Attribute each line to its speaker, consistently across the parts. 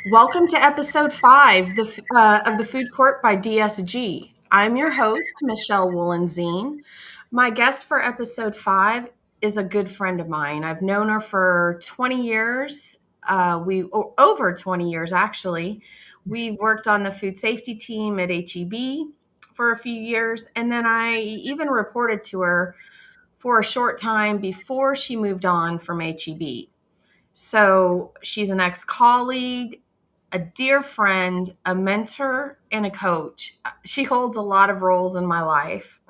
Speaker 1: Welcome to episode 5 of the Food Court by DSG. I'm your host, Michelle Wollenzien. My guest for episode 5 is a good friend of mine. I've known her for 20 years. Over 20 years, actually. We've worked on the food safety team at HEB for a few years, and then I even reported to her for a short time before she moved on from HEB. So she's an ex colleague, a dear friend, a mentor, and a coach. She holds a lot of roles in my life.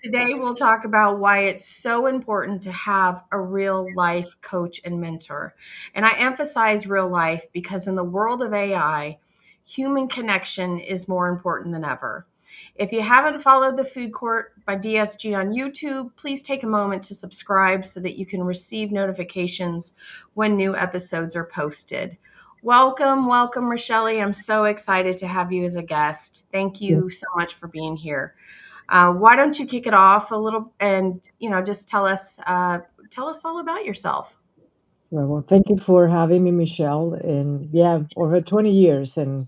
Speaker 1: Today, we'll talk about why it's so important to have a real life coach and mentor. And I emphasize real life because in the world of AI, human connection is more important than ever. If you haven't followed the Food Court by DSG on YouTube, please take a moment to subscribe so that you can receive notifications when new episodes are posted. Welcome, Rochelle. I'm so excited to have you as a guest. Thank you so much for being here. Why don't you kick it off a little and just tell us all about yourself.
Speaker 2: Well, thank you for having me, Michelle. And yeah, over 20 years. And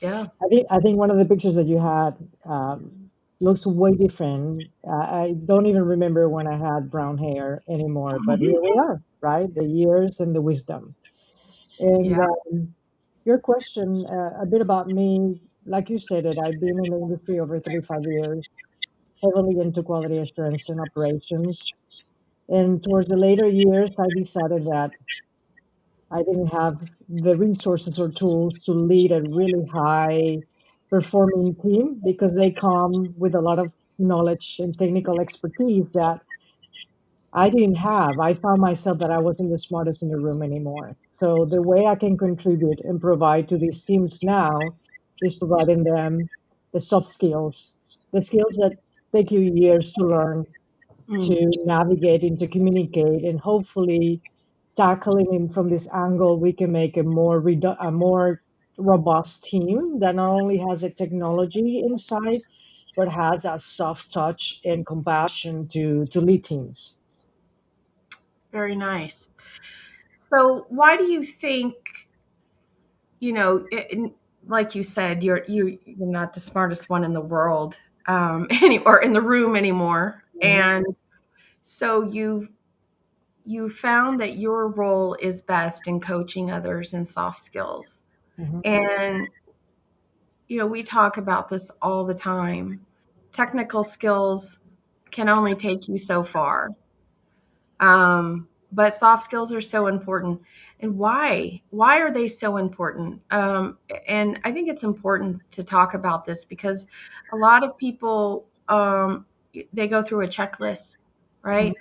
Speaker 1: Yeah.
Speaker 2: I think one of the pictures that you had looks way different. I don't even remember when I had brown hair anymore, but here we are, right? The years and the wisdom. And
Speaker 1: Yeah.
Speaker 2: your question, a bit about me, like you stated, I've been in the industry over 35 years, heavily into quality assurance and operations. And towards the later years, I decided that I didn't have the resources or tools to lead a really high performing team because they come with a lot of knowledge and technical expertise that I didn't have. I found myself that I wasn't the smartest in the room anymore. So the way I can contribute and provide to these teams now is providing them the soft skills, the skills that take you years to learn,
Speaker 1: Mm.
Speaker 2: to navigate and to communicate, and hopefully tackling it from this angle, we can make a more robust team that not only has a technology inside, but has a soft touch and compassion to lead teams.
Speaker 1: Very nice. So, why do you think like you said, you're not the smartest one in the world, or in the room anymore,
Speaker 2: Mhm,
Speaker 1: and so you found that your role is best in coaching others in soft skills.
Speaker 2: mhm.
Speaker 1: And we talk about this all the time. Technical skills can only take you so far. But soft skills are so important. And why? Why are they so important? And I think it's important to talk about this because a lot of people, they go through a checklist,
Speaker 2: Mhm,
Speaker 1: right?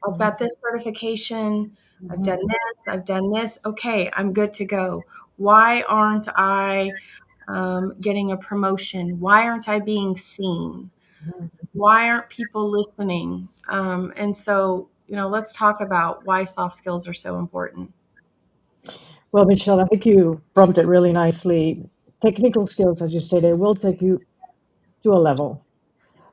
Speaker 1: I've
Speaker 2: mhm,
Speaker 1: got this certification. I've
Speaker 2: mhm,
Speaker 1: done this. I've done this. Okay, I'm good to go. Why aren't I getting a promotion? Why aren't I being seen?
Speaker 2: mhm.
Speaker 1: Why aren't people listening? And so, let's talk about why soft skills are so important.
Speaker 2: Well, Michelle, I think you prompted really nicely. Technical skills, as you stated, will take you to a level.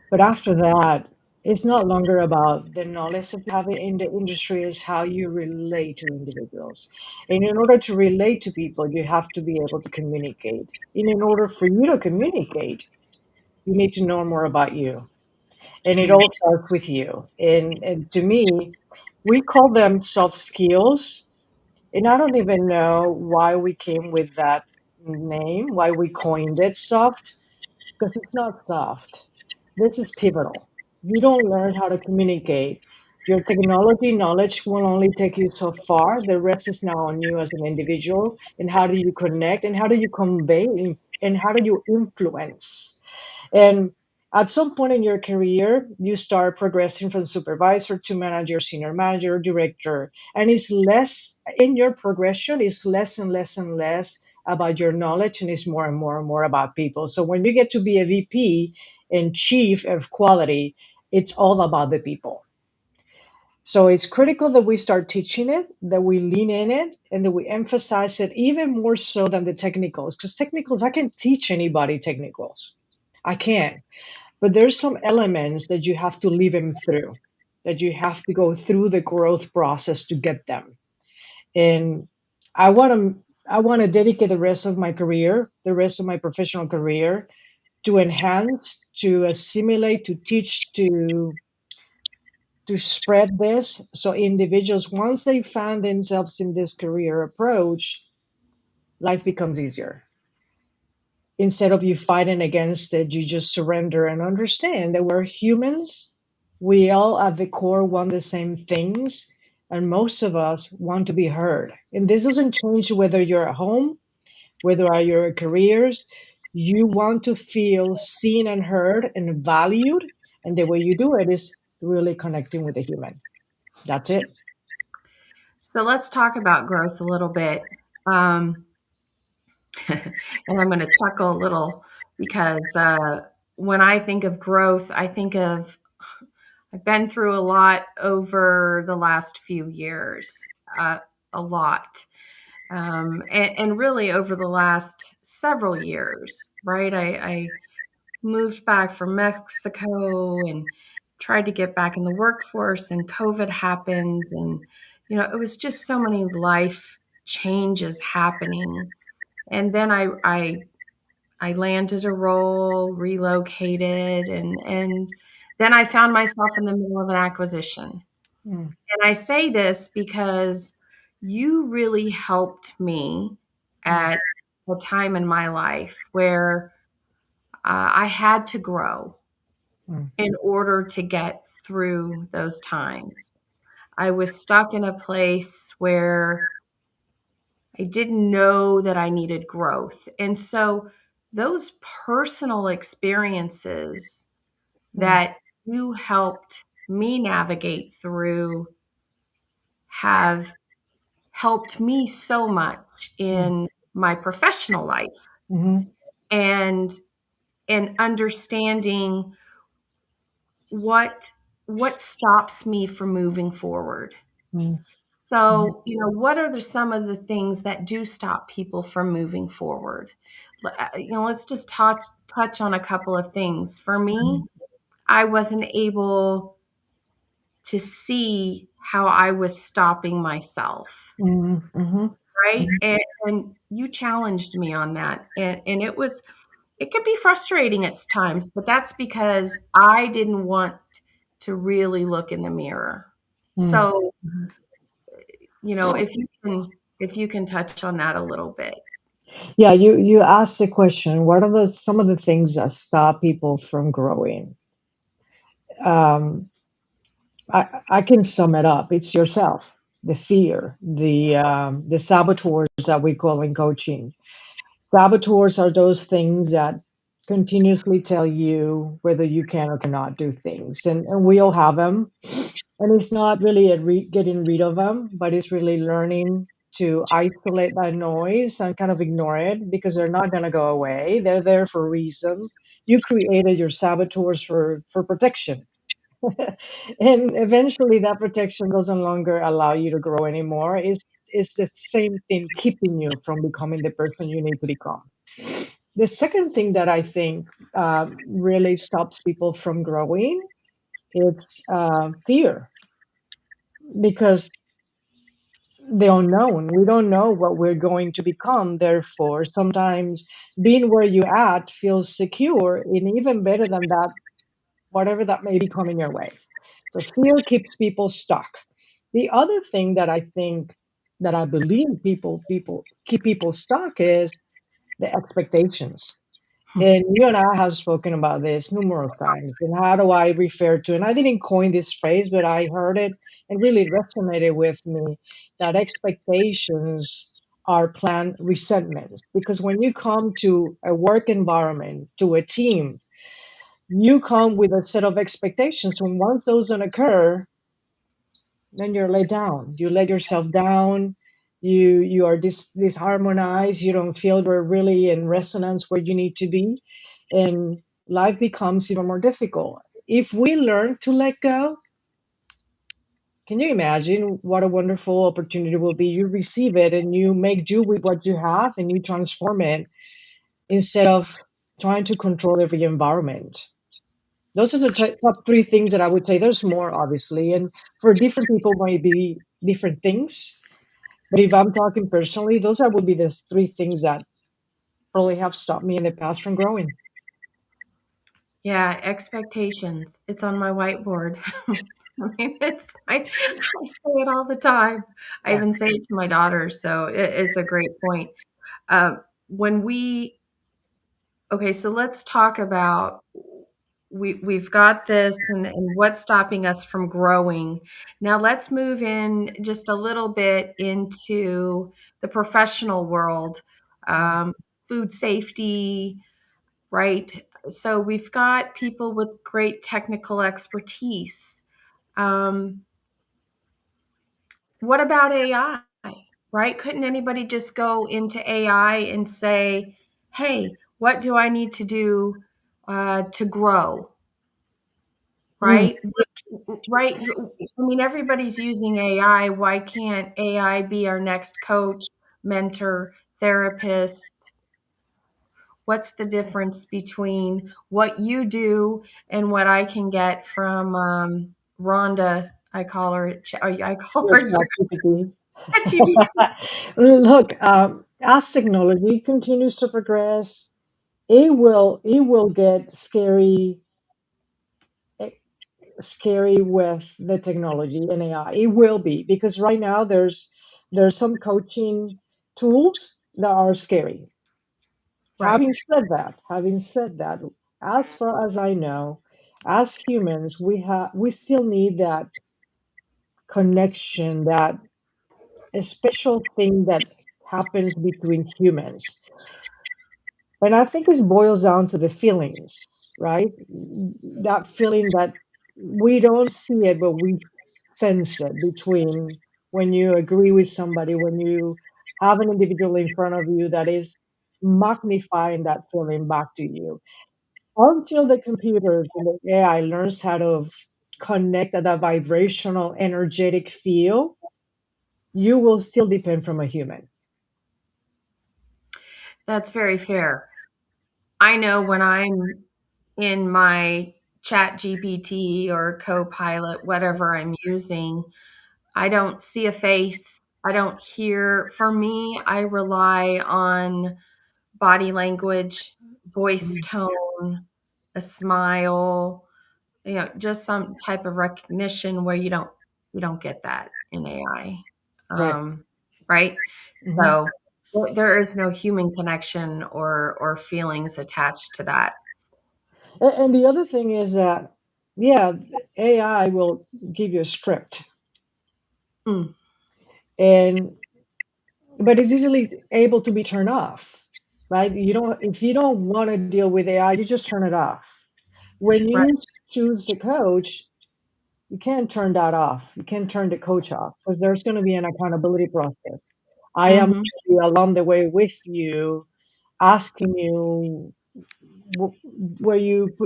Speaker 2: But after that, it's not longer about the knowledge that you have in the industry, is how you relate to individuals. And in order to relate to people, you have to be able to communicate. And in order for you to communicate, you need to know more about you. And it
Speaker 1: Mm.
Speaker 2: all starts with you. And to me, we call them soft skills. And I don't even know why we came with that name, why we coined it soft, because it's not soft. This is pivotal. You don't learn how to communicate. Your technology knowledge will only take you so far. The rest is now on you as an individual. And how do you connect? And how do you convey? And how do you influence? And at some point in your career, you start progressing from supervisor to manager, senior manager, director. And it's less in your progression, it's less and less and less about your knowledge, and it's more and more and more about people. So when you get to be a VP and chief of quality, it's all about the people. So it's critical that we start teaching it, that we lean in it, and that we emphasize it even more so than the technicals. Because technicals, I can teach anybody technicals. I can. But there's some elements that you have to leave them through, that you have to go through the growth process to get them. And I want to I want to dedicate the rest of my career, the rest of my professional career, to enhance, to assimilate, to teach, to spread this. So individuals, once they find themselves in this career approach, life becomes easier. Instead of you fighting against it, you just surrender and understand that we're humans. We all at the core want the same things, and most of us want to be heard. And this doesn't change whether you're at home, whether are your careers. You want to feel seen and heard and valued, and the way you do it is really connecting with the human. That's it.
Speaker 1: So let's talk about growth a little bit. Um, and I'm going to chuckle a little because when I think of growth, I think of I've been through a lot over the last few years, a lot. And really over the last several years, right? I moved back from Mexico and tried to get back in the workforce, and COVID happened. And, it was just so many life changes happening. And then I landed a role, relocated, and then I found myself in the middle of an acquisition.
Speaker 2: Mm,
Speaker 1: And I say this because you really helped me
Speaker 2: mm,
Speaker 1: at a time in my life where I had to grow
Speaker 2: mm,
Speaker 1: in order to get through those times. I was stuck in a place where I didn't know that I needed growth. And so those personal experiences
Speaker 2: mm,
Speaker 1: that you helped me navigate through have helped me so much
Speaker 2: mm,
Speaker 1: in my professional life
Speaker 2: mhm,
Speaker 1: and understanding what stops me from moving forward.
Speaker 2: mm, mhm,
Speaker 1: So, what are some of the things that do stop people from moving forward? Let's just touch on a couple of things. For me, I wasn't able to see how I was stopping myself,
Speaker 2: mhm, mhm,
Speaker 1: right? And you challenged me on that. And it could be frustrating at times, but that's because I didn't want to really look in the mirror.
Speaker 2: mm.
Speaker 1: So, if you can touch on that a little bit.
Speaker 2: Yeah, you asked the question, what are the some of the things that stop people from growing? Um, I can sum it up. It's yourself, the fear, the saboteurs that we call in coaching. Saboteurs are those things that continuously tell you whether you can or cannot do things, and we all have them. And it's not really getting rid of them, but it's really learning to isolate that noise and kind of ignore it because they're not going to go away. They're there for a reason. You created your saboteurs for protection. And eventually that protection doesn't longer allow you to grow anymore. It's the same thing keeping you from becoming the person you need to become. The second thing that I think really stops people from growing, it's fear, because the unknown. We don't know what we're going to become. Therefore, sometimes being where you at feels secure, and even better than that, whatever that may be coming your way. So fear keeps people stuck. The other thing that I think, that I believe people keep people stuck, is the expectations. And you and I have spoken about this numerous times. And how do I refer to? And I didn't coin this phrase, but I heard it and really resonated with me, that expectations are planned resentments. Because when you come to a work environment, to a team, you come with a set of expectations. And once those don't occur, then you're let down. You let yourself down. You are disharmonized. You don't feel you're really in resonance where you need to be, and life becomes even more difficult. If we learn to let go, can you imagine what a wonderful opportunity will be? You receive it and you make do with what you have and you transform it, instead of trying to control every environment. Those are the top three things that I would say. There's more, obviously, and for different people, might be different things. But if I'm talking personally, those are would be the three things that probably have stopped me in the past from growing.
Speaker 1: Yeah, expectations. It's on my whiteboard. I mean, I say it all the time. I
Speaker 2: Yeah.
Speaker 1: even say it to my daughters, so it's a great point. When we Okay, so let's talk about we've got this and what's stopping us from growing. Now let's move in just a little bit into the professional world,
Speaker 2: Mhm.
Speaker 1: um, food safety, right? So we've got people with great technical expertise. Um, what about AI, right? Couldn't anybody just go into AI and say, hey, what do I need to do to grow,
Speaker 2: Mm,
Speaker 1: right? Right. I mean, everybody's using AI. Why can't AI be our next coach, mentor, therapist? What's the difference between what you do and what I can get from Rhonda? I call her. I call
Speaker 2: your
Speaker 1: her
Speaker 2: chat
Speaker 1: your
Speaker 2: GPT.
Speaker 1: ChatGPT.
Speaker 2: Look, as technology continues to progress, it will get eh, scary with the technology and AI. It will be because right now there's some coaching tools that are scary.
Speaker 1: Right.
Speaker 2: Having said that, as far as I know, as humans, we still need that connection, that a special thing that happens between humans. And I think it boils down to the feelings, right? That feeling that we don't see it, but we sense it between when you agree with somebody, when you have an individual in front of you that is magnifying that feeling back to you. Until the computers and the AI learns how to connect at that vibrational, energetic feel, you will still depend from a human.
Speaker 1: That's very fair. I know when I'm in my chat GPT or Copilot, whatever I'm using, I don't see a face. I don't hear. For me, I rely on body language, voice tone, a smile, just some type of recognition where you don't get that in AI.
Speaker 2: Right.
Speaker 1: Right?
Speaker 2: Mhm.
Speaker 1: So there is no human connection or feelings attached to that.
Speaker 2: And the other thing is that, yeah, AI will give you a script,
Speaker 1: Mm,
Speaker 2: and but it's easily able to be turned off, right? You don't if you don't want to deal with AI, you just turn it off. When
Speaker 1: right.
Speaker 2: you choose the coach, you can't turn that off. You can't turn the coach off because there's going to be an accountability process. I am
Speaker 1: Mhm.
Speaker 2: going to be along the way with you, asking you where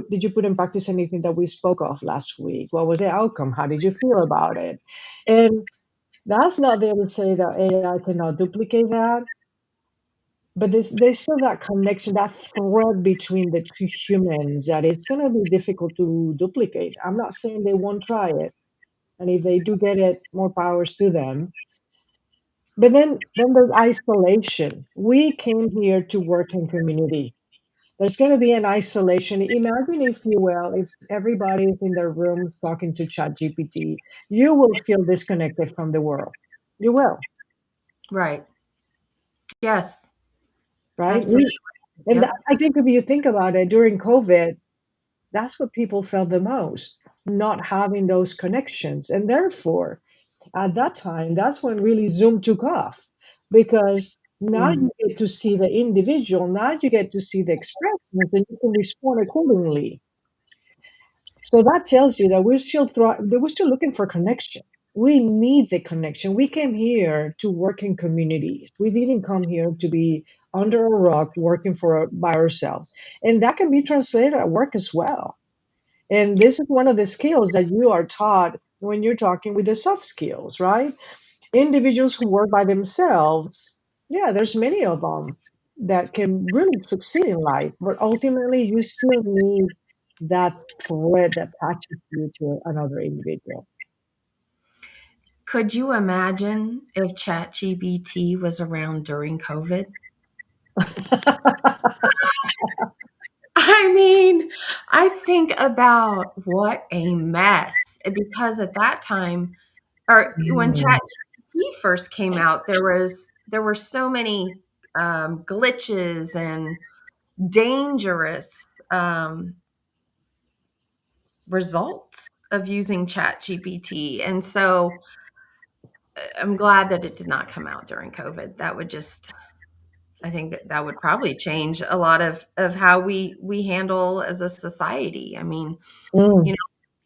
Speaker 2: did you put in practice anything that we spoke of last week? What was the outcome? How did you feel about it? And that's not there to say that AI cannot duplicate that, but there's still that connection, that thread between the two humans that is going to be difficult to duplicate. I'm not saying they won't try it, and if they do get it, more powers to them. But then there's isolation. We came here to work in community. There's going to be an isolation. Imagine, if you will, if everybody is in their rooms talking to ChatGPT, you will feel disconnected from the world. You will,
Speaker 1: Right. Yes,
Speaker 2: right?
Speaker 1: absolutely. Yep.
Speaker 2: I think if you think about it, during COVID, that's what people felt the most, not having those connections. And therefore, at that time, that's when really Zoom took off because now
Speaker 1: Mm,
Speaker 2: you get to see the individual, now you get to see the expressions, and you can respond accordingly. So that tells you that that we're still looking for connection. We need the connection. We came here to work in communities. We didn't come here to be under a rock working for by ourselves. And that can be translated at work as well. And this is one of the skills that you are taught when you're talking with the soft skills, right? Individuals who work by themselves, yeah, there's many of them that can really succeed in life, but ultimately you still need that thread that attaches you to another individual.
Speaker 1: Could you imagine if ChatGPT was around during COVID? I mean, I think about what a mess because at that time, or when
Speaker 2: Mm,
Speaker 1: ChatGPT first came out, there were so many glitches and dangerous results of using ChatGPT, and so I'm glad that it did not come out during COVID. That would just I think that that would probably change a lot of how we handle as a society. I mean, you
Speaker 2: mm,
Speaker 1: know,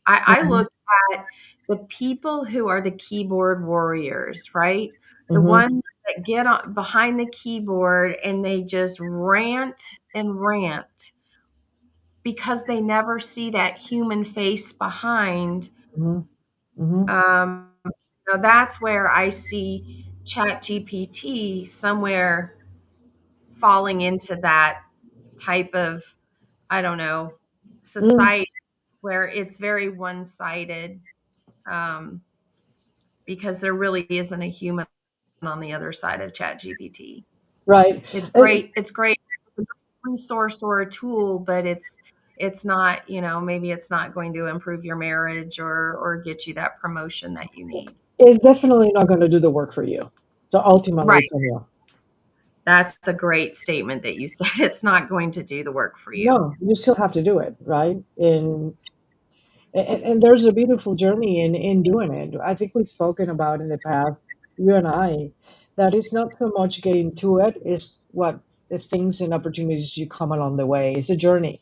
Speaker 1: I
Speaker 2: mhm,
Speaker 1: look at the people who are the keyboard warriors, right? The
Speaker 2: mhm,
Speaker 1: ones that get on behind the keyboard and they just rant and rant because they never see that human face behind.
Speaker 2: mhm, mhm,
Speaker 1: That's where I see ChatGPT somewhere falling into that type of, I don't know,
Speaker 2: mm.
Speaker 1: society where it's very one-sided, um, because there really isn't a human on the other side of ChatGPT.
Speaker 2: Right.
Speaker 1: It's
Speaker 2: And
Speaker 1: great. It's great resource or a tool, but it's not, maybe it's not going to improve your marriage or get you that promotion that you need.
Speaker 2: it's definitely not going to do the work for you. So ultimately,
Speaker 1: Right.
Speaker 2: it's on you.
Speaker 1: That's a great statement that you said. It's not going to do the work for you.
Speaker 2: No, you still have to do it, right? And there's a beautiful journey in doing it. I think we've spoken about in the past, you and I, that it's not so much getting to it, it's what the things and opportunities you come along the way. It's a journey,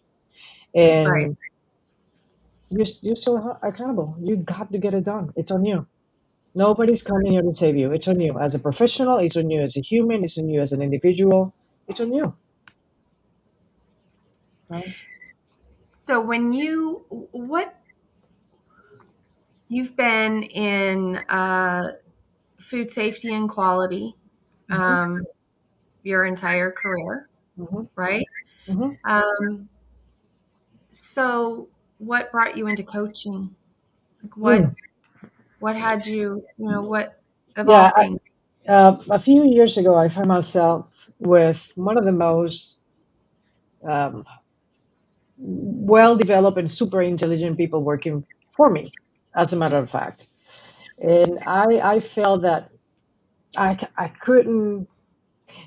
Speaker 1: Right.
Speaker 2: and you're still accountable. You got to get it done. It's on you. Nobody's coming here to save you. It's on you as a professional. It's on you as a human. It's on you as an individual. It's on you. Right?
Speaker 1: So what you've been in food safety and quality
Speaker 2: Hmm.
Speaker 1: um, your entire career,
Speaker 2: Hmm.
Speaker 1: right?
Speaker 2: Hmm.
Speaker 1: Um, so what brought you into coaching? Like
Speaker 2: Mm.
Speaker 1: what had you, what of all
Speaker 2: Yeah,
Speaker 1: things?
Speaker 2: a few years ago, I found myself with one of the most um, well-developed and super intelligent people working for me, as a matter of fact. And I felt that I couldn't,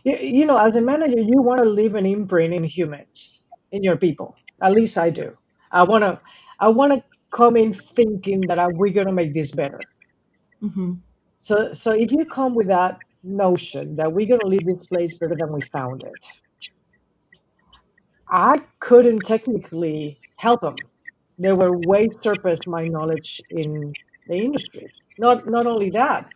Speaker 2: as a manager, you want to leave an imprint in humans, in your people. At least I do. I want to, I want to come in thinking that we're going to make this better.
Speaker 1: Hmm.
Speaker 2: So if you come with that notion that we're going to leave this place better than we found it, I couldn't technically help them. They were way surpassed my knowledge in the industry. Not only that,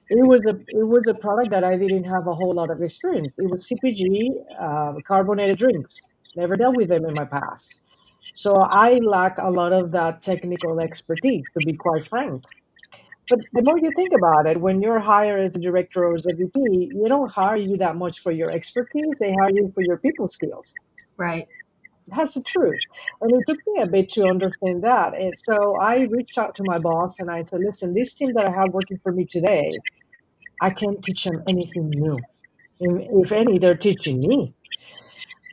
Speaker 2: it was a product that I didn't have a whole lot of experience. It was CPG, carbonated drinks. Never dealt with them in my past. So I lack a lot of that technical expertise, to be quite frank. But the more you think about it, when you're hired as a director or as a VP, they don't hire you that much for your expertise. They hire you for your people skills.
Speaker 1: Right.
Speaker 2: That's the truth. And it took me a bit to understand that. And so I reached out to my boss and I said, listen, this team that I have working for me today, I can't teach them anything new. If any, they're teaching me.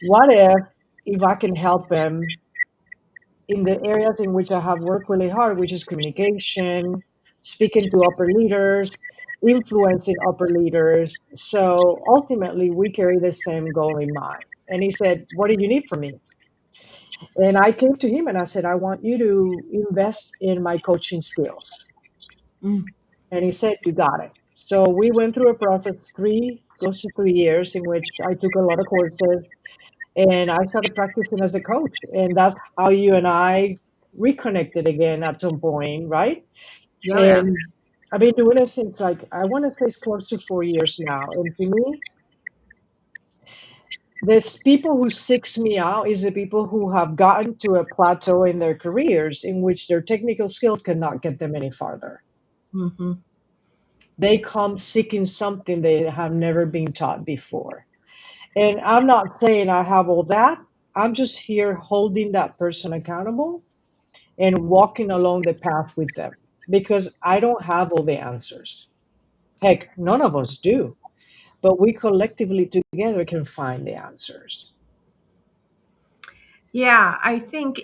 Speaker 2: What if I can help them in the areas in which I have worked really hard, which is communication, speaking to upper leaders, influencing upper leaders. So ultimately, we carry the same goal in mind. And he said, what do you need from me? And I came to him and I said, I want you to invest in my coaching skills.
Speaker 1: Mm.
Speaker 2: And he said, you got it. So we went through a process, close to 3 years, in which I took a lot of courses and I started practicing as a coach. And that's how you and I reconnected again at some point, right?
Speaker 1: Oh yeah.
Speaker 2: And I've been doing it since, like, I want to say it's close to 4 years now. And to me, there's people who seeks me out is the people who have gotten to a plateau in their careers in which their technical skills cannot get them any farther.
Speaker 1: Hmm.
Speaker 2: They come seeking something they have never been taught before. And I'm not saying I have all that. I'm just here holding that person accountable and walking along the path with them. because I don't have all the answers. Heck, none of us do. But we collectively together can find the answers.
Speaker 1: Yeah, I think,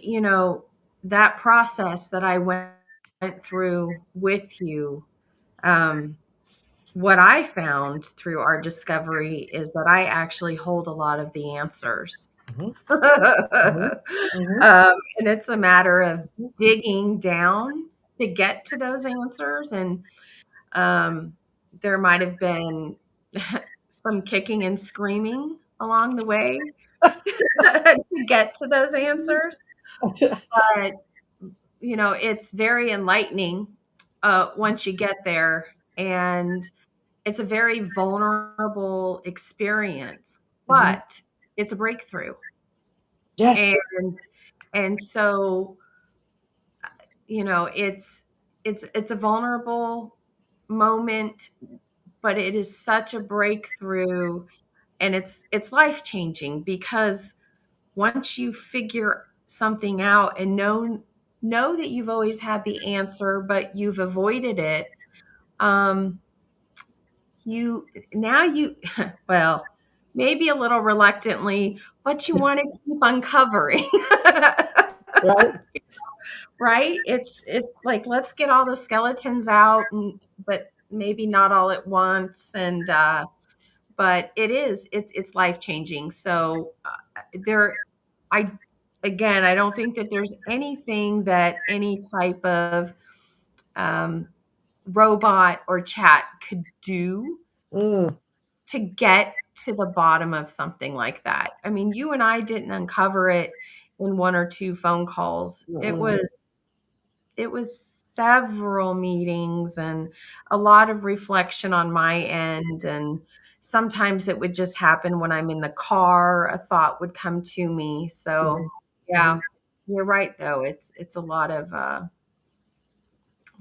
Speaker 1: that process that I went through with you, um, what I found through our discovery is that I actually hold a lot of the answers.
Speaker 2: Hmm. Hmm.
Speaker 1: um,
Speaker 2: Hmm.
Speaker 1: and it's a matter of digging down to get to those answers. And um, there might have been some kicking and screaming along the way to get to those answers. But, it's very enlightening once you get there. And it's a very vulnerable experience,
Speaker 2: Hmm.
Speaker 1: but it's a breakthrough.
Speaker 2: Yes.
Speaker 1: And so, it's a vulnerable moment, but it is such a breakthrough, and it's life-changing because once you figure something out and know that you've always had the answer, but you've avoided it, um, you now you well, maybe a little reluctantly, but you want to keep uncovering.
Speaker 2: Right.
Speaker 1: Right? It's like, let's get all the skeletons out, but maybe not all at once. And but it's life changing. So there I again, I don't think that there's anything that any type of um, robot or chat could do
Speaker 2: Mm.
Speaker 1: to get to the bottom of something like that. I mean, you and I didn't uncover it in one or two phone calls.
Speaker 2: Mm-mm.
Speaker 1: It was several meetings and a lot of reflection on my end. And sometimes it would just happen when I'm in the car, a thought would come to me. So,
Speaker 2: Mhm.
Speaker 1: yeah,
Speaker 2: Mhm.
Speaker 1: you're right though. It's a lot of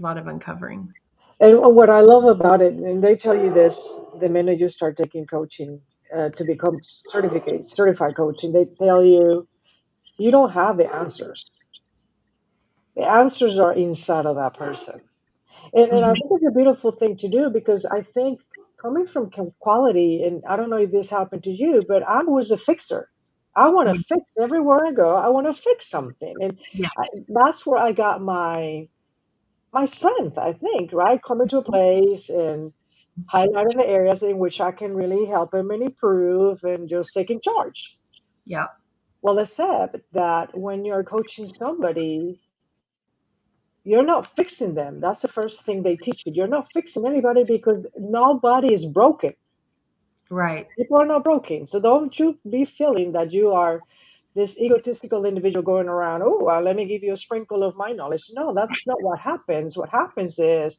Speaker 1: uncovering.
Speaker 2: And what I love about it, and they tell you this the minute you start taking coaching to become certified coaching, they tell you you don't have the answers. The answers are inside of that person. And I
Speaker 1: Mhm.
Speaker 2: think it's a beautiful thing to do because I think coming from quality, and I don't know if this happened to you, but I was a fixer. I want to
Speaker 1: Yeah.
Speaker 2: fix everywhere I go. I want to fix something, and
Speaker 1: Yes.
Speaker 2: that's where I got my strength. I think right coming to a place and highlighting the areas in which I can really help them and improve, and just taking charge.
Speaker 1: Yeah.
Speaker 2: Well, except that when you're coaching somebody, you're not fixing them. That's the first thing they teach you. You're not fixing anybody because nobody is broken.
Speaker 1: Right.
Speaker 2: People are not broken. So don't you be feeling that you are this egotistical individual going around, oh, well, let me give you a sprinkle of my knowledge. No, that's not what happens. What happens is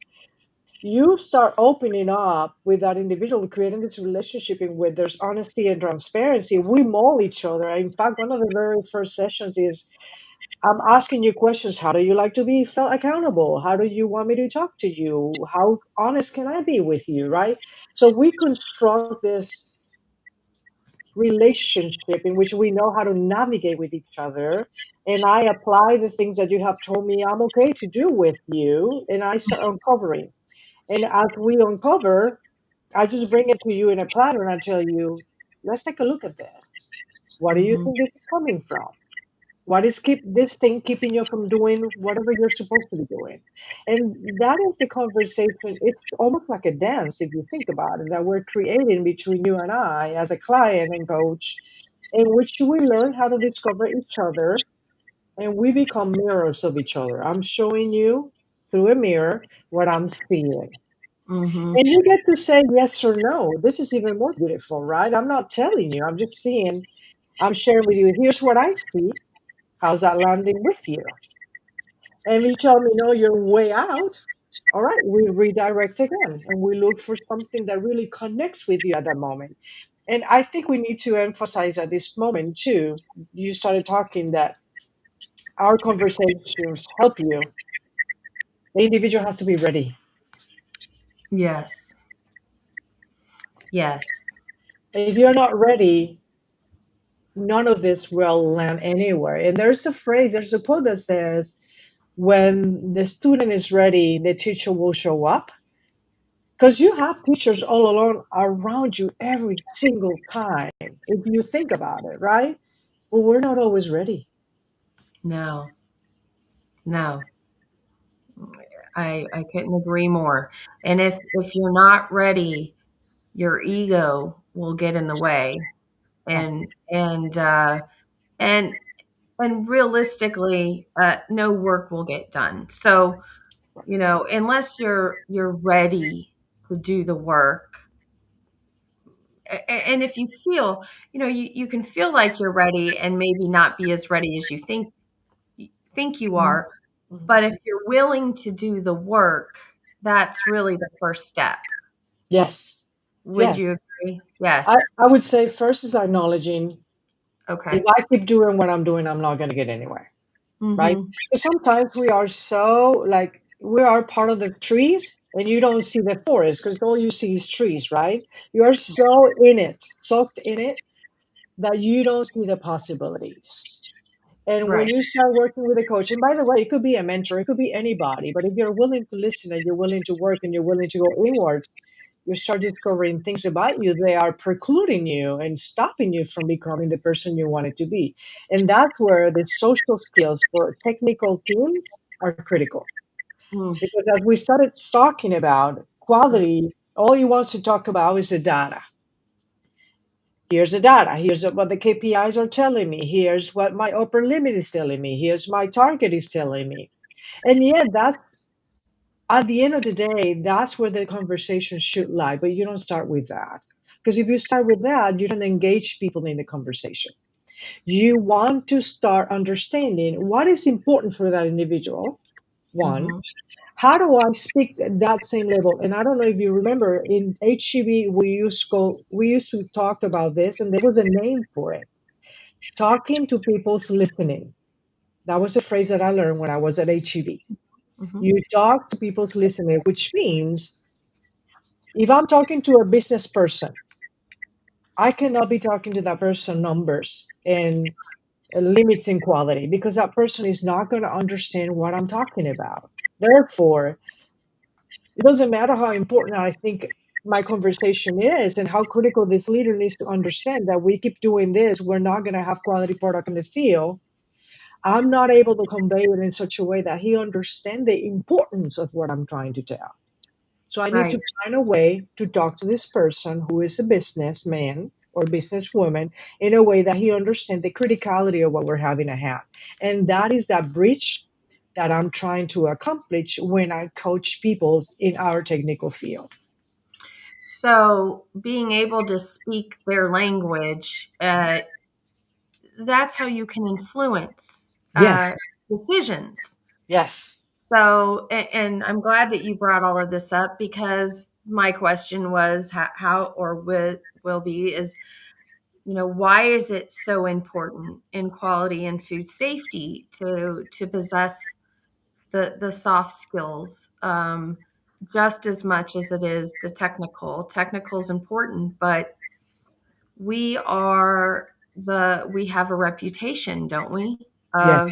Speaker 2: you start opening up with that individual, creating this relationship in where there's honesty and transparency. We mold each other. In fact, one of the very first sessions is I'm asking you questions. How do you like to be felt accountable? How do you want me to talk to you? How honest can I be with you? Right. So we construct this relationship in which we know how to navigate with each other. And I apply the things that you have told me I'm okay to do with you. And I start uncovering. And as we uncover, I just bring it to you in a platter and I tell you, let's take a look at this. What do you
Speaker 1: Hmm.
Speaker 2: think this is coming from? What is keep this thing keeping you from doing whatever you're supposed to be doing? And that is the conversation. It's almost like a dance if you think about it, that we're creating between you and I as a client and coach, in which we learn how to discover each other and we become mirrors of each other. I'm showing you through a mirror what I'm seeing.
Speaker 1: Hmm.
Speaker 2: And you get to say yes or no. This is even more beautiful, right? I'm not telling you, I'm just seeing, I'm sharing with you, here's what I see. How's that landing with you? And you tell me, no, you're way out. All right, we redirect again and we look for something that really connects with you at that moment. And I think we need to emphasize at this moment too. You started talking that our conversations help you. The individual has to be ready.
Speaker 1: Yes. Yes.
Speaker 2: If you're not ready, none of this will land anywhere. And there's a phrase, there's a quote that says, When the student is ready, the teacher will show up. Because you have teachers all along around you every single time, if you think about it, right? But we're not always ready.
Speaker 1: No, no, I couldn't agree more. And if you're not ready, your ego will get in the way,
Speaker 2: Yeah.
Speaker 1: and and realistically, no work will get done. So, unless you're ready to do the work, and if you feel, you can feel like you're ready and maybe not be as ready as you think you
Speaker 2: Mhm.
Speaker 1: are,
Speaker 2: Mhm.
Speaker 1: but if you're willing to do the work, that's really the first step.
Speaker 2: Yes.
Speaker 1: Would
Speaker 2: Yes.
Speaker 1: you agree?
Speaker 2: I,
Speaker 1: Yes.
Speaker 2: I would say first is acknowledging if
Speaker 1: Okay.
Speaker 2: I keep doing what I'm doing, I'm not going to get anywhere, right?
Speaker 1: Mhm.
Speaker 2: Because sometimes we are so like we are part of the trees and you don't see the forest because all you see is trees, right? You are so in it, soaked in it, that you don't see the possibilities. And when
Speaker 1: Right.
Speaker 2: you start working with a coach, and by the way, it could be a mentor, it could be anybody, but if you're willing to listen and you're willing to work and you're willing to go inwards, you start discovering things about you. They are precluding you and stopping you from becoming the person you wanted to be. And that's where the social skills for technical teams are critical.
Speaker 1: Mm.
Speaker 2: Because as we started talking about quality, all he wants to talk about is the data. Here's the data. Here's what the KPIs are telling me. Here's what my upper limit is telling me. Here's my target is telling me. And yet, that's at the end of the day, that's where the conversation should lie. But you don't start with that. Because if you start with that, you don't engage people in the conversation. You want to start understanding what is important for that individual. One,
Speaker 1: Mhm.
Speaker 2: how do I speak at that same level? And I don't know if you remember in HGB, we used to talk about this, and there was a name for it. Talking to people's listening. That was a phrase that I learned when I was at HEB.
Speaker 1: Mhm.
Speaker 2: You talk to people's listening, which means if I'm talking to a business person, I cannot be talking to that person numbers and limits in quality because that person is not going to understand what I'm talking about. Therefore, it doesn't matter how important I think my conversation is and how critical this leader needs to understand that we keep doing this, we're not going to have quality product in the field. I'm not able to convey it in such a way that he understands the importance of what I'm trying to tell. So I need
Speaker 1: Right.
Speaker 2: to find a way to talk to this person who is a businessman or businesswoman in a way that he understands the criticality of what we're having at hand. And that is that bridge that I'm trying to accomplish when I coach people in our technical field.
Speaker 1: So, being able to speak their language, that's how you can influence
Speaker 2: Yes,
Speaker 1: decisions.
Speaker 2: yes,
Speaker 1: So, and I'm glad that you brought all of this up because my question was how or will be is, why is it so important in quality and food safety to possess the soft skills, just as much as it is the technical. Technical is important, but we have a reputation, don't we, of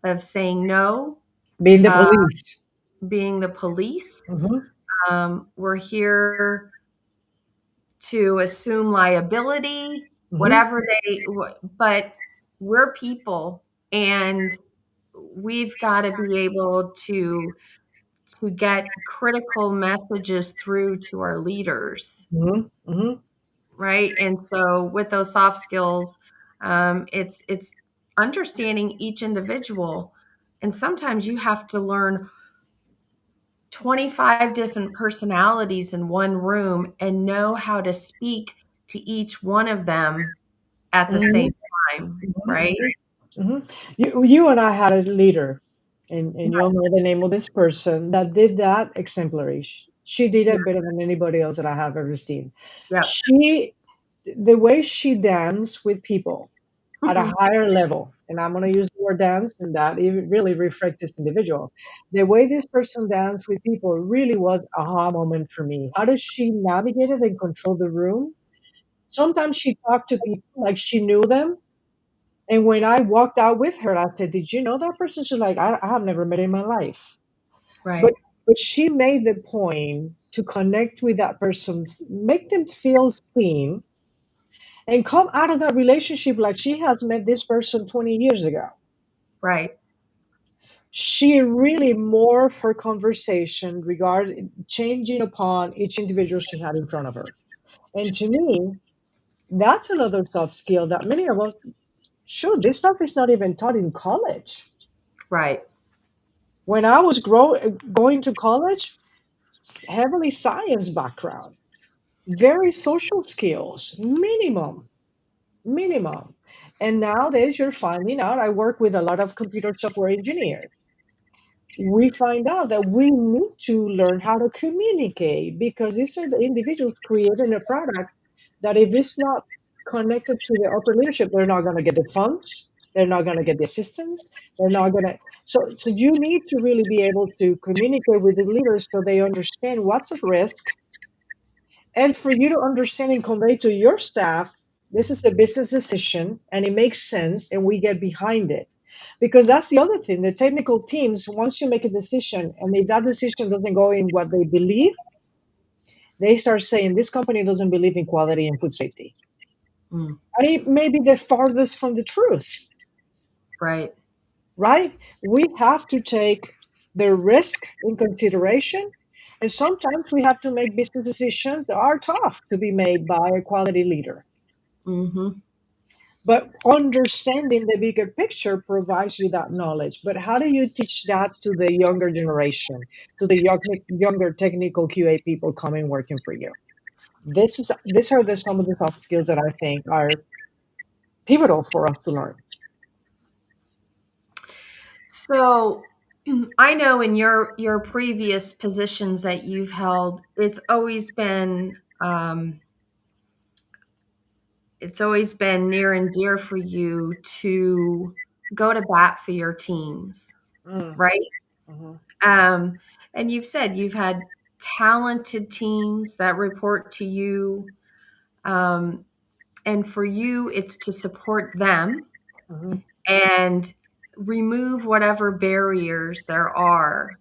Speaker 2: yes.
Speaker 1: saying no,
Speaker 2: Being the
Speaker 1: uh,
Speaker 2: police.
Speaker 1: being the police.
Speaker 2: Hmm.
Speaker 1: We're here to assume liability,
Speaker 2: Hmm.
Speaker 1: whatever but we're people, and we've got to be able to get critical messages through to our leaders,
Speaker 2: Hmm. Hmm.
Speaker 1: right? And so with those soft skills, it's understanding each individual, and sometimes you have to learn 25 different personalities in one room and know how to speak to each one of them at the
Speaker 2: Hmm.
Speaker 1: same time, right?
Speaker 2: Hmm. You and I had a leader, and you'll
Speaker 1: Yes.
Speaker 2: know the name of this person that did that exemplary. She did
Speaker 1: Yeah.
Speaker 2: it better than anybody else that I have ever seen.
Speaker 1: Yep.
Speaker 2: She, the way she danced with people at a
Speaker 1: Mhm.
Speaker 2: higher level, and I'm going to use the word dance, and that it really reflects this individual. The way this person danced with people really was a aha moment for me. How does she navigate it and control the room? Sometimes she talked to people like she knew them, And when I walked out with her, I said, "Did you know that person?" She's like, I have never met in my life. But
Speaker 1: Right.
Speaker 2: but she made the point to connect with that person, make them feel seen, and come out of that relationship like she has met this person 20 years ago.
Speaker 1: Right.
Speaker 2: She really morphed her conversation regarding changing upon each individual she had in front of her. And to me, that's another soft skill that many of us, sure, this stuff is not even taught in college.
Speaker 1: Right.
Speaker 2: When I was going to college, heavily science background, very social skills, minimum. And nowadays, you're finding out, I work with a lot of computer software engineers. We find out that we need to learn how to communicate because these are the individuals creating a product that if it's not connected to the upper leadership, they're not going to get the funds, they're not going to get the assistance, they're not going to. So you need to really be able to communicate with the leaders so they understand what's at risk, and for you to understand and convey to your staff, this is a business decision and it makes sense and we get behind it. Because that's the other thing. The technical teams, once you make a decision and if that decision doesn't go in what they believe, they start saying this company doesn't believe in quality and food safety.
Speaker 1: Mm.
Speaker 2: And it may be the farthest from the truth,
Speaker 1: Right.
Speaker 2: right? We have to take the risk in consideration. And sometimes we have to make business decisions that are tough to be made by a quality leader.
Speaker 1: Mm-hmm.
Speaker 2: But understanding the bigger picture provides you that knowledge. But how do you teach that to the younger generation, to the younger technical QA people coming working for you? These are some of the soft skills that I think are pivotal for us to learn.
Speaker 1: So I know in your previous positions that you've held, it's always been near and dear for you to go to bat for your teams,
Speaker 2: Mm,
Speaker 1: right?
Speaker 2: mhm,
Speaker 1: Um, and you've said you've had talented teams that report to you, um, and for you, it's to support them
Speaker 2: mhm,
Speaker 1: and remove whatever barriers there are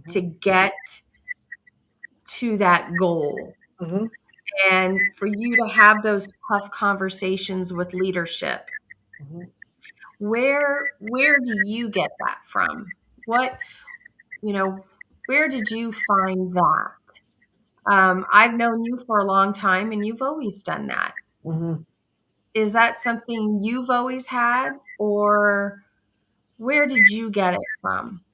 Speaker 1: to
Speaker 2: mhm,
Speaker 1: get to that goal,
Speaker 2: mhm,
Speaker 1: and for you to have those tough conversations with leadership.
Speaker 2: mhm.
Speaker 1: Where do you get that from? What, you know, where did you find that? I've known you for a long time and you've always done that.
Speaker 2: Mhm.
Speaker 1: Is that something you've always had, or where did you get it from?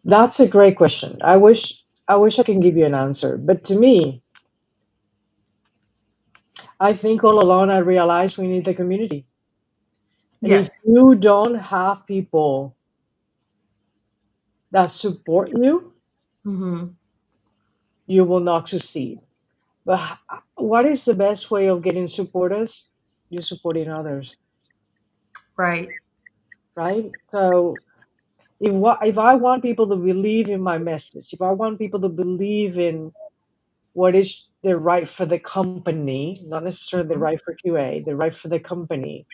Speaker 2: That's a great question. I wish I can give you an answer. But to me, I think all along I realized we need the community. And if
Speaker 1: Yes.
Speaker 2: you don't have people that support you,
Speaker 1: Hmm.
Speaker 2: you will not succeed. But what is the best way of getting supporters? You supporting others,
Speaker 1: Right.
Speaker 2: right? So if I want people to believe in my message, if I want people to believe in what is the right for the company, not necessarily the
Speaker 1: Mhm.
Speaker 2: right for QA, the right for the company,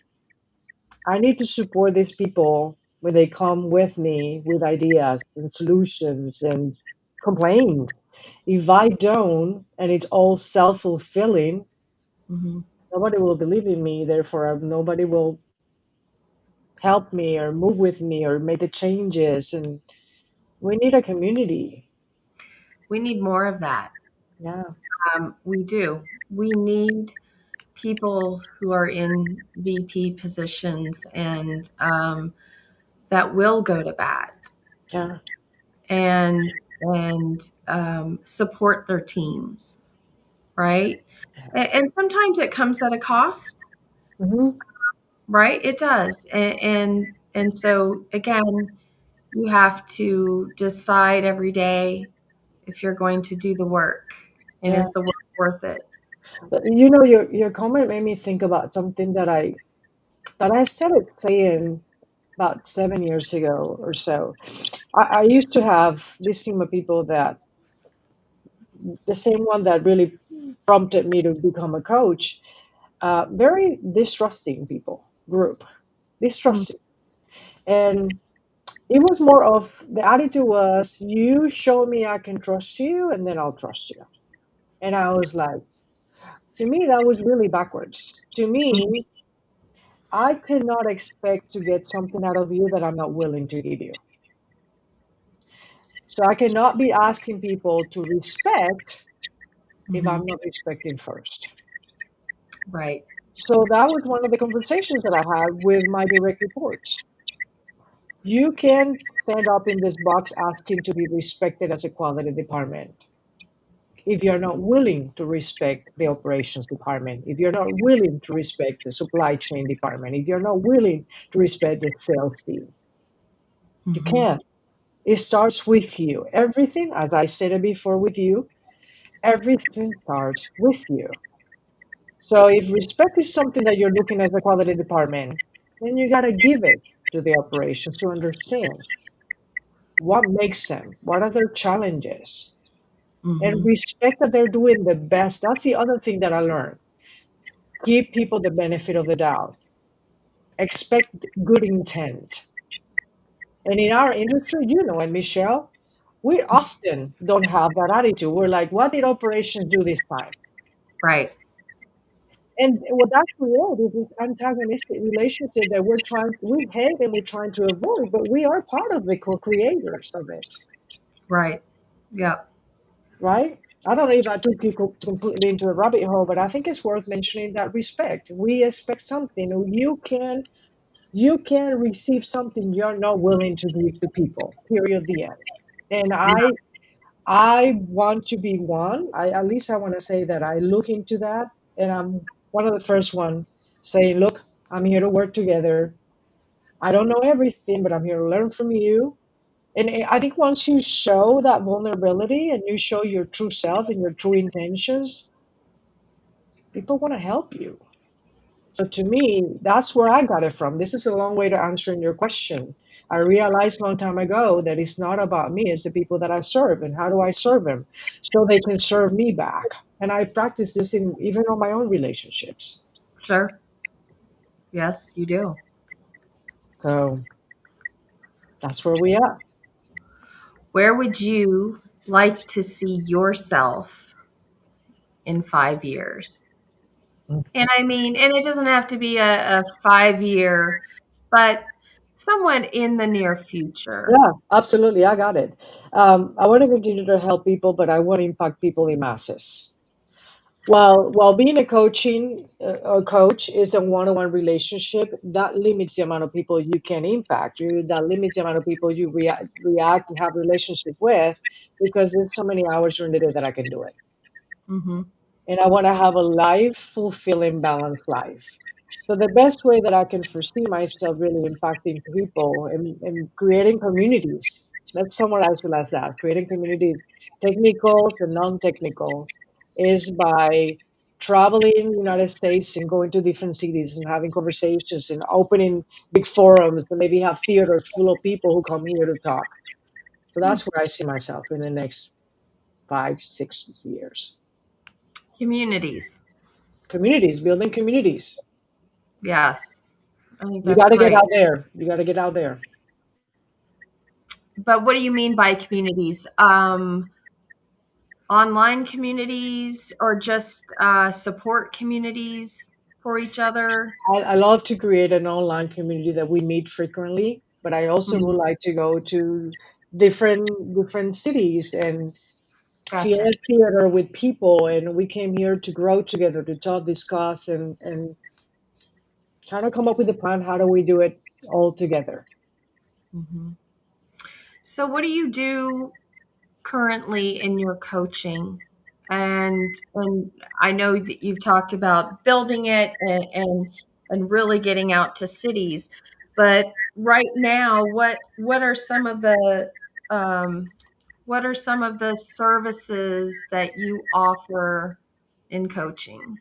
Speaker 2: I need to support these people when they come with me with ideas and solutions and complaints. If I don't, and it's all self fulfilling,
Speaker 1: Mhm.
Speaker 2: nobody will believe in me. Therefore, nobody will help me or move with me or make the changes. And we need a community.
Speaker 1: We need more of that.
Speaker 2: Yeah,
Speaker 1: We do. We need people who are in VP positions and that will go to bat
Speaker 2: yeah.
Speaker 1: and support their teams, right? And sometimes it comes at a cost,
Speaker 2: Hmm.
Speaker 1: right? It does, and so again, you have to decide every day if you're going to do the work, and
Speaker 2: Yeah.
Speaker 1: is the work worth it?
Speaker 2: But, you know, your comment made me think about something that I started saying about 7 years ago or so. I used to have this team of people that the same one that really prompted me to become a coach, very distrusting people. group. They
Speaker 1: Mm.
Speaker 2: trust you. And it was more of the attitude was, you show me I can trust you, and then I'll trust you. And I was like, to me, that was really backwards. To
Speaker 1: Mhm.
Speaker 2: me, I cannot expect to get something out of you that I'm not willing to give you. So I cannot be asking people to respect if
Speaker 1: Mhm.
Speaker 2: I'm not respecting first.
Speaker 1: Right.
Speaker 2: So that was one of the conversations that I had with my direct reports. You can stand up in this box asking to be respected as a quality department if you're not willing to respect the operations department, if you're not willing to respect the supply chain department, if you're not willing to respect the sales team. You
Speaker 1: Mhm.
Speaker 2: can't. It starts with you. Everything, as I said it before with you, everything starts with you. So if respect is something that you're looking at the quality department, then you got to give it to the operations to understand what makes them, what are their challenges, and
Speaker 1: Mhm.
Speaker 2: respect that they're doing the best. That's the other thing that I learned. Give people the benefit of the doubt. Expect good intent. And in our industry, and Michelle, we often don't have that attitude. We're like, what did operations do this time?
Speaker 1: Right.
Speaker 2: And what that creates is this antagonistic relationship that we hate and we're trying to avoid, but we are part of the co-creators of it,
Speaker 1: Right. Yep.
Speaker 2: right? I don't know if I took you completely into a rabbit hole, but I think it's worth mentioning that respect. We expect something. You can receive something you're not willing to give to people. Period. The end. And
Speaker 1: Yeah.
Speaker 2: I want to be one. At least I want to say that I look into that, and I'm one of the first one saying, "Look, I'm here to work together. I don't know everything, but I'm here to learn from you." And I think once you show that vulnerability and you show your true self and your true intentions, people want to help you. So to me, that's where I got it from. This is a long way to answering your question. I realized a long time ago that it's not about me, it's the people that I serve and how do I serve them so they can serve me back. And I practice this in even on my own relationships.
Speaker 1: Sure. Yes, you do.
Speaker 2: So that's where we are.
Speaker 1: Where would you like to see yourself in 5 years? And I mean, and it doesn't have to be a 5 year, but somewhat in the near future.
Speaker 2: Yeah, absolutely. I got it. I want to continue to help people, but I want to impact people in masses. While being a coach is a one-on-one relationship, that limits the amount of people you can impact. That limits the amount of people you react and have relationship with, because there's so many hours during the day that I can do it.
Speaker 1: Hmm.
Speaker 2: And I want to have a life, fulfilling, balanced life. So the best way that I can foresee myself really impacting people and creating communities, let's summarize it as that, creating communities, technicals and non-technicals, is by traveling the United States and going to different cities and having conversations and opening big forums and maybe have theaters full of people who come here to talk. So that's where I see myself in the next 5, 6 years.
Speaker 1: Communities.
Speaker 2: Communities, building communities.
Speaker 1: Yes, I think
Speaker 2: You
Speaker 1: that's
Speaker 2: got to get
Speaker 1: great.
Speaker 2: out there. You got to get out there.
Speaker 1: But what do you mean by communities? Online communities or just support communities for each other?
Speaker 2: I love to create an online community that we meet frequently, but I also
Speaker 1: Mhm.
Speaker 2: would like to go to different cities and feel
Speaker 1: Gotcha.
Speaker 2: a theater with people, and we came here to grow together, to talk, discuss, and kind of come up with a plan. How do we do it all together?
Speaker 1: Hmm. So, what do you do currently in your coaching? And I know that you've talked about building it and really getting out to cities, but right now, what are some of the um, what are some of the services that you offer in coaching?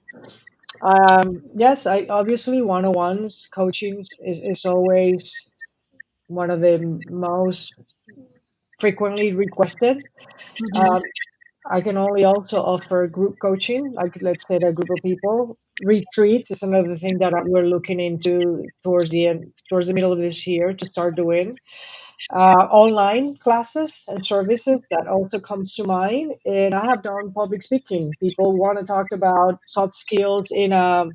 Speaker 2: Yes, I obviously one-on-ones coaching is always one of the most frequently requested.
Speaker 1: Hmm.
Speaker 2: Um, I can only also offer group coaching, like let's say a group of people. retreats is another thing that we're looking into towards the end, towards the middle of this year to start doing. Online classes and services that also comes to mind. And I have done public speaking. People want to talk about soft skills in a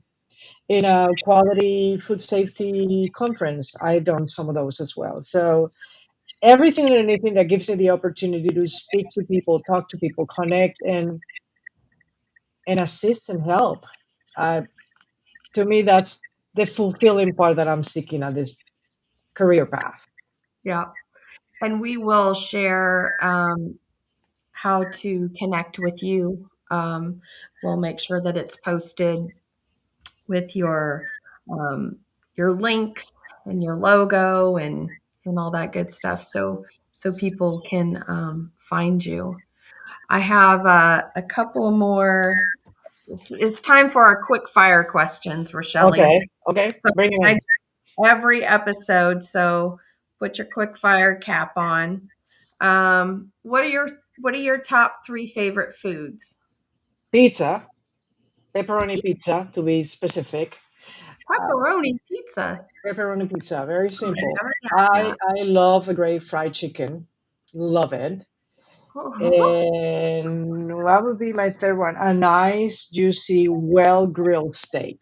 Speaker 2: quality food safety conference. I've done some of those as well. So everything and anything that gives me the opportunity to speak to people, talk to people, connect, and assist and help. Uh, to me, that's the fulfilling part that I'm seeking on this career path.
Speaker 1: Yeah. And we will share how to connect with you. We'll make sure that it's posted with um, your links and your logo and all that good stuff, so people can find you. I have a couple more. It's time for our quick fire questions, Rochelle.
Speaker 2: Okay, okay,
Speaker 1: So
Speaker 2: bring it
Speaker 1: I
Speaker 2: in.
Speaker 1: do every episode, so put your quick fire cap on. What are your top three favorite foods?
Speaker 2: Pizza, pepperoni pizza to be specific. Uh,
Speaker 1: Pepperoni pizza.
Speaker 2: Pepperoni pizza, very
Speaker 1: Oh, I
Speaker 2: simple.
Speaker 1: never had
Speaker 2: I
Speaker 1: that.
Speaker 2: I love a great fried chicken, love it. And what would be my third one? A nice, juicy, well grilled steak.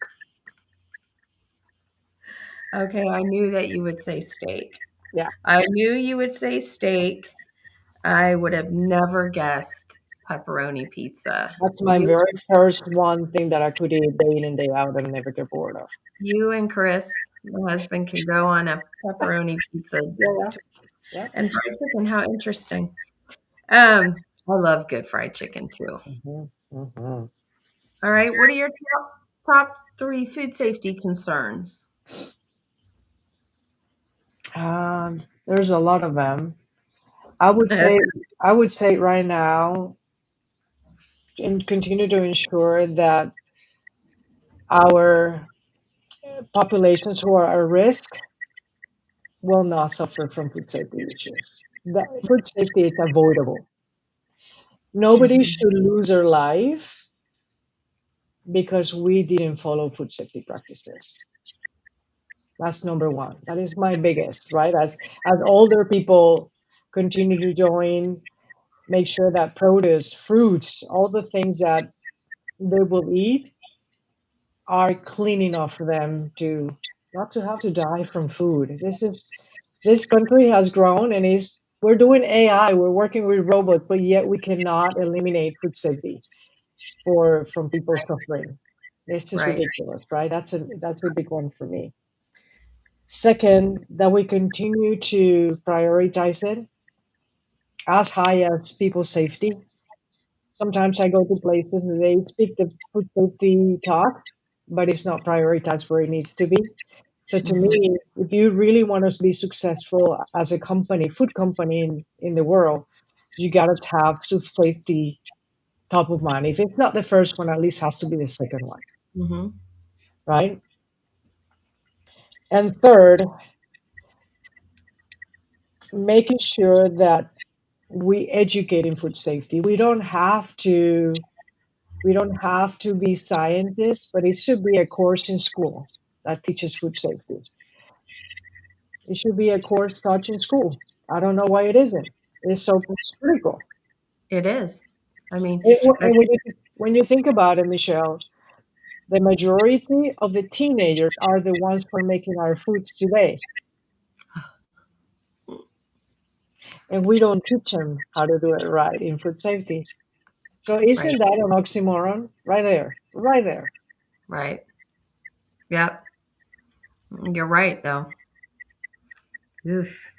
Speaker 1: Okay, I knew that you would say steak.
Speaker 2: Yeah,
Speaker 1: I knew you would say steak. I would have never guessed pepperoni pizza.
Speaker 2: that's my very first one thing that I could eat day in and day out and never get bored of.
Speaker 1: You and Chris, my husband, can go on a pepperoni pizza
Speaker 2: Yeah, yeah, yeah.
Speaker 1: and fried chicken. How interesting. I love good fried chicken too.
Speaker 2: Hmm. Hmm.
Speaker 1: All right, what are your top three food safety concerns?
Speaker 2: There's a lot of them. I would say, I would say right now, and continue to ensure that our populations who are at risk will not suffer from food safety issues. That food safety is avoidable. Nobody
Speaker 1: Mhm.
Speaker 2: should lose their life because we didn't follow food safety practices. That's number one. That is my biggest, right? As older people continue to join, make sure that produce, fruits, all the things that they will eat are clean enough for them to not to have to die from food. This country has grown and is we're doing AI, we're working with robots, but yet we cannot eliminate food safety for from people suffering. This is
Speaker 1: Right.
Speaker 2: ridiculous, right? That's a big one for me. Second, that we continue to prioritize it as high as people's safety. Sometimes I go to places and they speak the food safety talk, but it's not prioritized where it needs to be. So to
Speaker 1: Mhm.
Speaker 2: me, if you really want us to be successful as a company, food company in the world, you gotta have food safety top of mind. If it's not the first one, at least has to be the second one,
Speaker 1: Mhm.
Speaker 2: right? And third, making sure that we educate in food safety. We don't have to be scientists, but it should be a course in school that teaches food safety. It should be a course taught in school. I don't know why it isn't. It's so critical.
Speaker 1: It is. I mean, as
Speaker 2: And when you think about it, Michelle, the majority of the teenagers are the ones who are making our foods today, and we don't teach them how to do it right in food safety. So
Speaker 1: right,
Speaker 2: isn't that an oxymoron right there? Right there.
Speaker 1: right. Yep. You're right, though. Oof.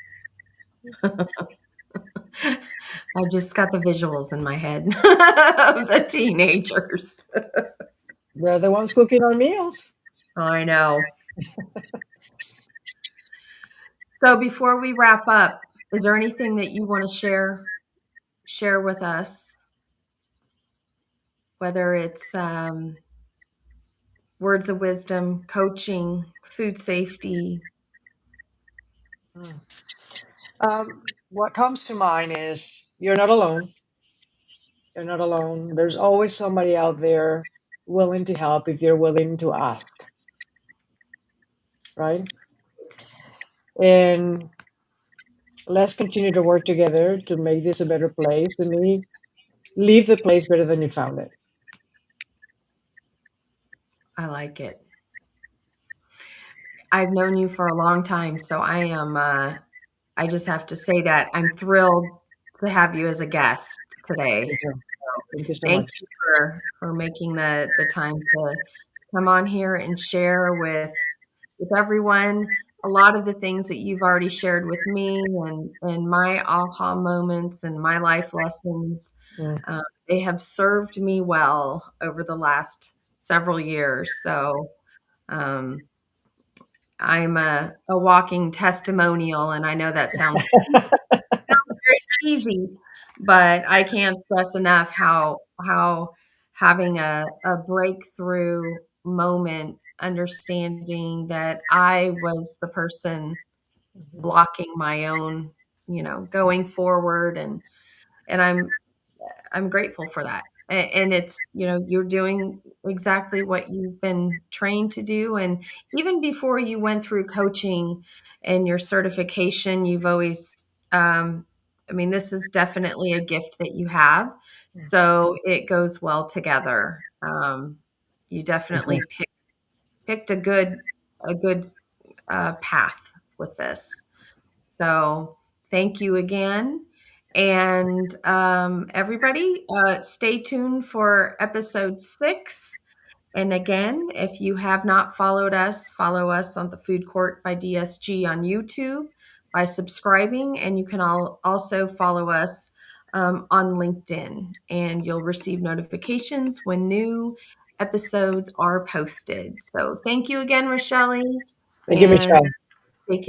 Speaker 1: I just got the visuals in my head of the teenagers.
Speaker 2: They're the ones cooking our meals.
Speaker 1: I know. So before we wrap up, is there anything that you want to share with us? Whether it's words of wisdom, coaching, food safety.
Speaker 2: Mm. What comes to mind is you're not alone. You're not alone. There's always somebody out there willing to help if you're willing to ask, right? And let's continue to work together to make this a better place. To me, leave the place better than you found it.
Speaker 1: I like it. I've known you for a long time, so I just have to say that I'm thrilled to have you as a guest today.
Speaker 2: Thank you.
Speaker 1: So
Speaker 2: Thank you so
Speaker 1: thank
Speaker 2: much.
Speaker 1: you for making the time to come on here and share with everyone a lot of the things that you've already shared with me and my aha moments and my life lessons.
Speaker 2: Mm.
Speaker 1: They have served me well over the last several years. So um, I'm a walking testimonial, and I know that sounds very cheesy, but I can't stress enough how having a breakthrough moment, understanding that I was the person
Speaker 2: Mhm.
Speaker 1: blocking my own, going forward, and I'm grateful for that. And it's, you're doing exactly what you've been trained to do. And even before you went through coaching and your certification, you've always, I mean, this is definitely a gift that you have. So it goes well together. You
Speaker 2: Thank you.
Speaker 1: definitely picked a good path with this. So thank you again. And everybody, stay tuned for episode 6. And again, if you have not followed us, follow us on the Food Court by DSG on YouTube by subscribing. And you can also follow us on LinkedIn, and you'll receive notifications when new episodes are posted. So thank you again, Rochelle,
Speaker 2: Thank you,
Speaker 1: and
Speaker 2: Michelle.
Speaker 1: take care.